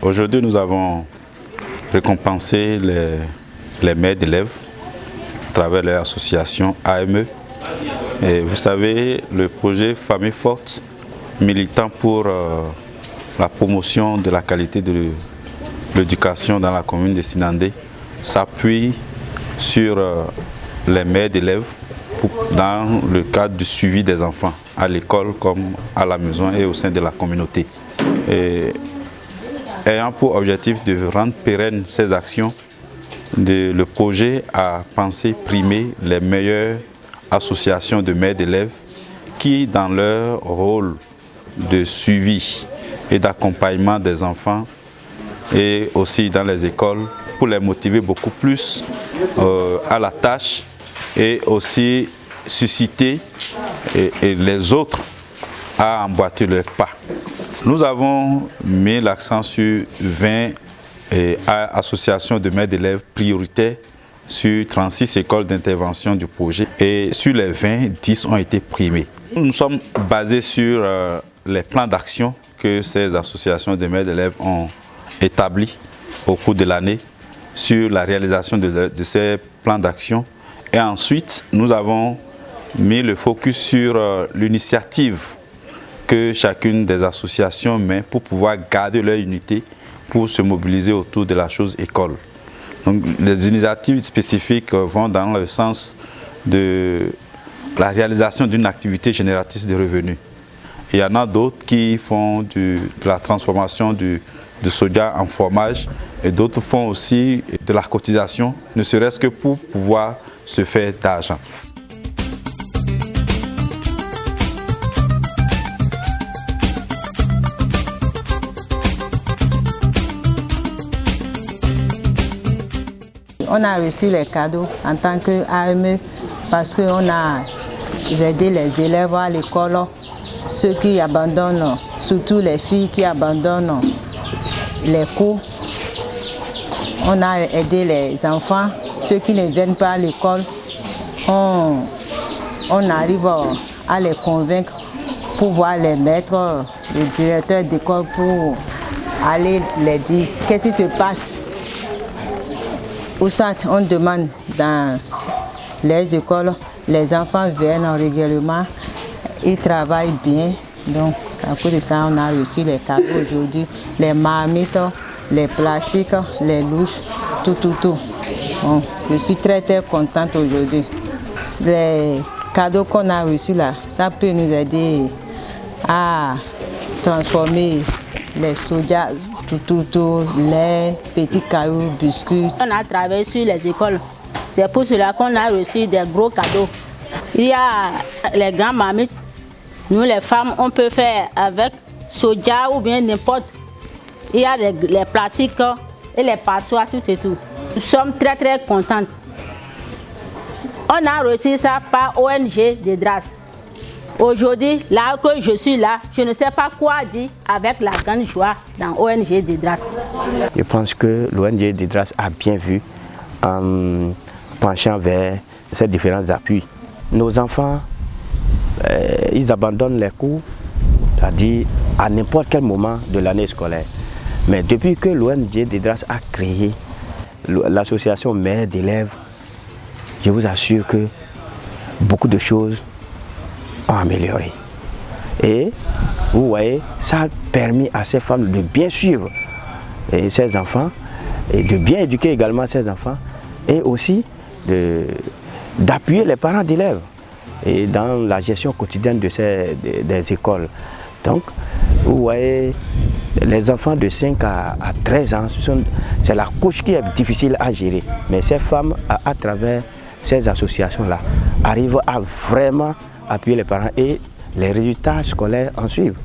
Aujourd'hui, nous avons récompensé les mères d'élèves à travers leur association AME. Et vous savez, le projet Famille Forte, militant pour la promotion de la qualité de l'éducation dans la commune de Sinandé, s'appuie sur les mères d'élèves dans le cadre du suivi des enfants à l'école comme à la maison et au sein de la communauté. Et ayant pour objectif de rendre pérennes ces actions, le projet a pensé primer les meilleures associations de mères d'élèves qui, dans leur rôle de suivi et d'accompagnement des enfants et aussi dans les écoles, pour les motiver beaucoup plus à la tâche et aussi susciter et les autres à emboîter leurs pas. Nous avons mis l'accent sur 20 associations de mères d'élèves prioritaires sur 36 écoles d'intervention du projet et sur les 20, 10 ont été primées. Nous sommes basés sur les plans d'action que ces associations de mères d'élèves ont établis au cours de l'année sur la réalisation de ces plans d'action. Et ensuite, nous avons mis le focus sur l'initiative que chacune des associations met pour pouvoir garder leur unité, pour se mobiliser autour de la chose école. Donc, les initiatives spécifiques vont dans le sens de la réalisation d'une activité génératrice de revenus. Il y en a d'autres qui font de la transformation de soja en fromage et d'autres font aussi de la cotisation, ne serait-ce que pour pouvoir se faire d'argent. On a reçu les cadeaux en tant qu'AME parce qu'on a aidé les élèves à l'école, ceux qui abandonnent, surtout les filles qui abandonnent les cours. On a aidé les enfants, ceux qui ne viennent pas à l'école. On arrive à les convaincre pour voir les maîtres, le directeur d'école pour aller les dire qu'est-ce qui se passe. Ou soit on demande dans les écoles, les enfants viennent régulièrement, ils travaillent bien. Donc à cause de ça, on a reçu les cadeaux aujourd'hui, les marmites, les plastiques, les louches, tout. Bon, je suis très contente aujourd'hui. Les cadeaux qu'on a reçus là, ça peut nous aider à transformer les soja, tout, les petits cailloux, biscuits. On a travaillé sur les écoles. C'est pour cela qu'on a reçu des gros cadeaux. Il y a les grandes marmites. Nous les femmes, on peut faire avec soja ou bien n'importe. Il y a les plastiques et les passoires, tout et tout. Nous sommes très contentes. On a reçu ça par ONG Dedras. Aujourd'hui, là que je suis là, je ne sais pas quoi dire avec la grande joie dans ONG Dedras. Je pense que l'ONG Dedras a bien vu en penchant vers ces différents appuis. Nos enfants, ils abandonnent les cours, c'est-à-dire à n'importe quel moment de l'année scolaire. Mais depuis que l'ONG Dedras a créé l'association mère d'élèves, je vous assure que beaucoup de choses ont amélioré. Et vous voyez, ça a permis à ces femmes de bien suivre ces enfants et de bien éduquer également ces enfants et aussi d'appuyer les parents d'élèves et dans la gestion quotidienne des écoles. Donc, vous voyez, les enfants de 5 à 13 ans, c'est la couche qui est difficile à gérer. Mais ces femmes, à travers ces associations-là, arrivent à vraiment appuyer les parents et les résultats scolaires en suivent.